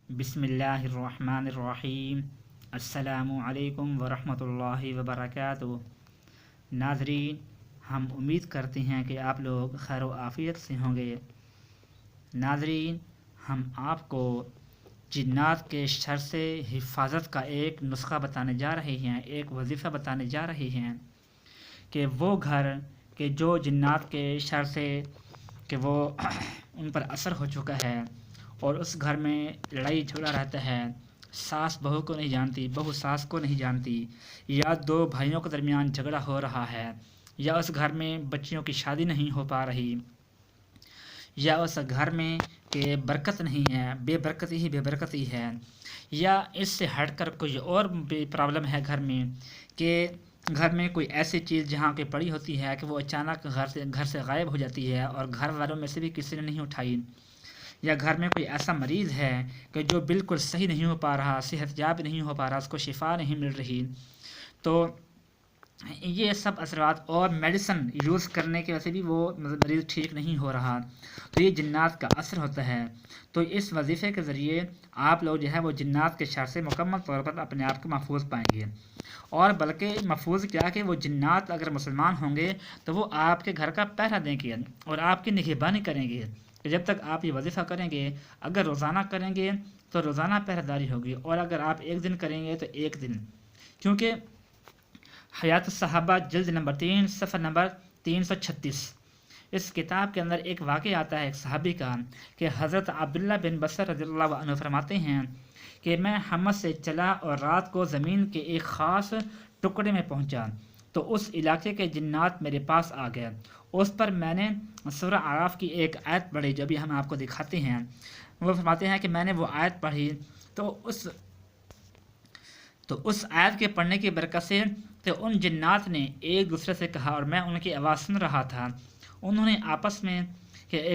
بسم اللہ الرحمن الرحیم۔ السلام علیکم ورحمۃ اللہ وبرکاتہ۔ ناظرین، ہم امید کرتے ہیں کہ آپ لوگ خیر و عافیت سے ہوں گے۔ ناظرین، ہم آپ کو جنات کے شر سے حفاظت کا ایک نسخہ بتانے جا رہے ہیں، ایک وظیفہ بتانے جا رہے ہیں کہ وہ گھر کہ جو جنات کے شر سے کہ وہ ان پر اثر ہو چکا ہے اور اس گھر میں لڑائی جھگڑا رہتا ہے، ساس بہو کو نہیں جانتی، بہو ساس کو نہیں جانتی، یا دو بھائیوں کے درمیان جھگڑا ہو رہا ہے، یا اس گھر میں بچیوں کی شادی نہیں ہو پا رہی، یا اس گھر میں کہ برکت نہیں ہے، بے برکتی ہی بے برکتی ہے، یا اس سے ہٹ کر کوئی اور بھی پرابلم ہے گھر میں کہ گھر میں کوئی ایسی چیز جہاں پہ پڑی ہوتی ہے کہ وہ اچانک گھر سے غائب ہو جاتی ہے اور گھر والوں میں سے بھی کسی نے نہیں اٹھائی، یا گھر میں کوئی ایسا مریض ہے کہ جو بالکل صحیح نہیں ہو پا رہا، صحت یاب نہیں ہو پا رہا، اس کو شفا نہیں مل رہی، تو یہ سب اثرات اور میڈیسن یوز کرنے کی وجہ سے بھی وہ مریض ٹھیک نہیں ہو رہا، تو یہ جنات کا اثر ہوتا ہے۔ تو اس وظیفے کے ذریعے آپ لوگ جو ہے وہ جنات کے شر سے مکمل طور پر اپنے آپ کو محفوظ پائیں گے، اور بلکہ محفوظ کیا کہ وہ جنات اگر مسلمان ہوں گے تو وہ آپ کے گھر کا پہرا دیں گے اور آپ کی نگہبانی کریں گے کہ جب تک آپ یہ وظیفہ کریں گے، اگر روزانہ کریں گے تو روزانہ پہرہ داری ہوگی، اور اگر آپ ایک دن کریں گے تو ایک دن، کیونکہ حیات الصحابہ جلد نمبر 3 صفحہ نمبر 336 اس کتاب کے اندر ایک واقعہ آتا ہے ایک صحابی کا کہ حضرت عبداللہ بن بصر رضی اللہ عنہ فرماتے ہیں کہ میں حمص سے چلا اور رات کو زمین کے ایک خاص ٹکڑے میں پہنچا تو اس علاقے کے جنات میرے پاس آ گئے۔ اس پر میں نے سورہ اعراف کی ایک آیت پڑھی جو بھی ہم آپ کو دکھاتے ہیں۔ وہ فرماتے ہیں کہ میں نے وہ آیت پڑھی تو اس آیت کے پڑھنے کی برکت سے تو ان جنات نے ایک دوسرے سے کہا، اور میں ان کی آواز سن رہا تھا، انہوں نے آپس میں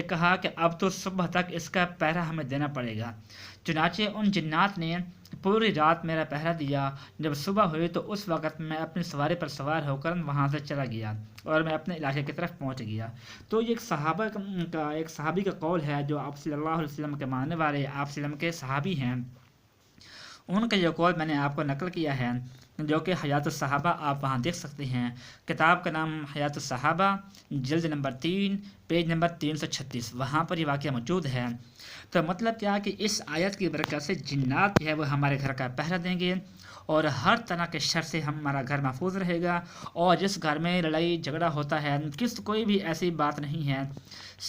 کہا کہ اب تو صبح تک اس کا پہرا ہمیں دینا پڑے گا۔ چنانچہ ان جنات نے پوری رات میرا پہرا دیا۔ جب صبح ہوئی تو اس وقت میں اپنی سواری پر سوار ہو کر وہاں سے چلا گیا اور میں اپنے علاقے کی طرف پہنچ گیا۔ تو یہ ایک صحابی کا قول ہے جو آپ صلی اللہ علیہ وسلم کے ماننے والے، آپ صلی اللہ علیہ وسلم کے صحابی ہیں، ان کا یہ قول میں نے آپ کو نقل کیا ہے، جو کہ حیات الصحابہ آپ وہاں دیکھ سکتے ہیں۔ کتاب کا نام حیات الصحابہ، جلد نمبر 3 پیج نمبر 336، وہاں پر یہ واقعہ موجود ہے۔ تو مطلب کیا کہ اس آیت کی برکت سے جنات جو ہے وہ ہمارے گھر کا پہرا دیں گے اور ہر طرح کے شر سے ہمارا گھر محفوظ رہے گا، اور جس گھر میں لڑائی جھگڑا ہوتا ہے، کوئی بھی ایسی بات نہیں ہے،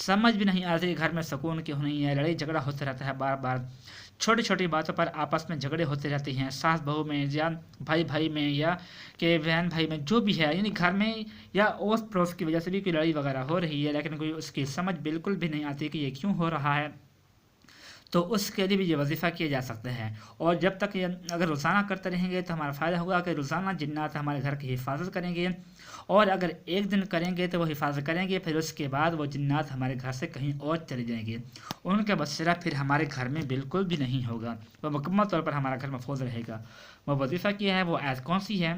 سمجھ بھی نہیں آتی گھر میں سکون کیوں نہیں ہے، لڑائی جھگڑا ہوتا رہتا ہے بار بار، چھوٹی چھوٹی باتوں پر آپس میں جھگڑے ہوتے رہتے ہیں، ساس بہو میں یا بھائی بھائی میں یا کہ بہن بھائی میں، جو بھی ہے، یعنی گھر میں یا اوس پڑوس کی وجہ سے بھی کوئی لڑائی وغیرہ ہو رہی ہے لیکن کوئی اس کی سمجھ بالکل بھی نہیں آتی کہ یہ کیوں ہو رہا ہے، تو اس کے لیے بھی یہ وظیفہ کیا جا سکتا ہے۔ اور جب تک یہ اگر روزانہ کرتے رہیں گے تو ہمارا فائدہ ہوگا کہ روزانہ جنات ہمارے گھر کی حفاظت کریں گے، اور اگر ایک دن کریں گے تو وہ حفاظت کریں گے، پھر اس کے بعد وہ جنات ہمارے گھر سے کہیں اور چلے جائیں گے، ان کا بسیرا پھر ہمارے گھر میں بالکل بھی نہیں ہوگا، وہ مکمل طور پر ہمارا گھر محفوظ رہے گا۔ وہ وظیفہ کیا ہے، وہ آیت کون سی ہے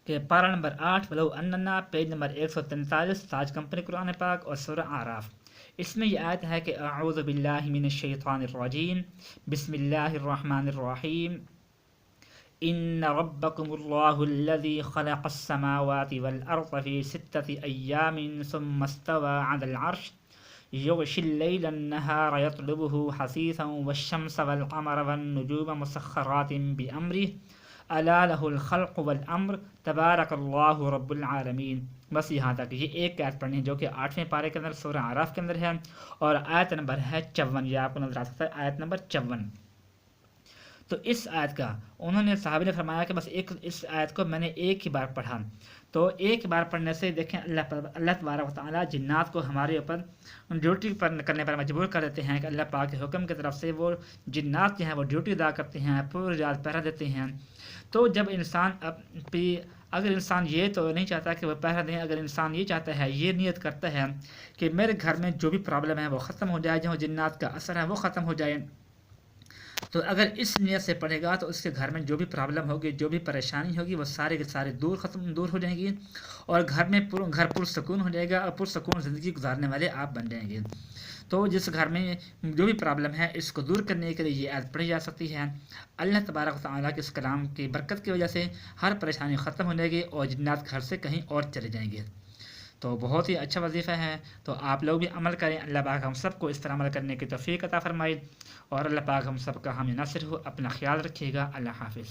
کہ پارہ نمبر 8 ولو اننا پیج نمبر 143 تاج کمپنی قرآن پاک اور سورہ اعراف۔ اس میں یہ آیت ہے کہ اعوذ باللہ من الشیطان الرجیم، بسم اللہ الرحمن الرحیم، ان ربکم اللہ الذی خلق السماوات والارض فی 6 ایام ثم استوى علی العرش یغشی اللیل النہار یطلبہ حثیثا والشمس والقمر والنجوم مسخرات بامرہ الا لہ الخلق والامر تبارک اللہ رب العالمین۔ بس یہاں تک، یہ ایک آیت پڑھنی ہے جو کہ 8ویں پارے کے اندر سورہ اعراف کے اندر ہے، اور آیت نمبر ہے 54، یہ آپ کو نظر آ سکتا ہے آیت نمبر 54۔ تو اس آیت کا انہوں نے صحابی نے فرمایا کہ بس اس آیت کو میں نے ایک ہی بار پڑھا، تو ایک بار پڑھنے سے دیکھیں اللہ تبارک و تعالیٰ جنات کو ہمارے اوپر ڈیوٹی کرنے پر مجبور کر دیتے ہیں کہ اللہ پاک کے حکم کی طرف سے وہ جنات جو ہیں وہ ڈیوٹی ادا کرتے ہیں، پوری رات پہرا دیتے ہیں۔ تو جب اگر انسان یہ تو نہیں چاہتا کہ وہ پہرا دیں، اگر انسان یہ چاہتا ہے، یہ نیت کرتا ہے کہ میرے گھر میں جو بھی پرابلم ہے وہ ختم ہو جائے، جو جنات کا اثر ہے وہ ختم ہو جائے، تو اگر اس نیت سے پڑھے گا تو اس کے گھر میں جو بھی پرابلم ہوگی، جو بھی پریشانی ہوگی، وہ سارے کے سارے دور ہو جائیں گی، اور گھر پرسکون ہو جائے گا، اور پرسکون زندگی گزارنے والے آپ بن جائیں گے۔ تو جس گھر میں جو بھی پرابلم ہے اس کو دور کرنے کے لیے یہ آیت پڑھی جا سکتی ہے۔ اللہ تبارک و تعالیٰ کے اس کلام کی برکت کی وجہ سے ہر پریشانی ختم ہو جائے گی اور جنات گھر سے کہیں اور چلے جائیں گے۔ تو بہت ہی اچھا وظیفہ ہے، تو آپ لوگ بھی عمل کریں۔ اللہ پاک ہم سب کو اس طرح عمل کرنے کی توفیق عطا فرمائے، اور اللہ پاک ہم سب کا حامی ناصر ہو۔ اپنا خیال رکھیے گا۔ اللہ حافظ۔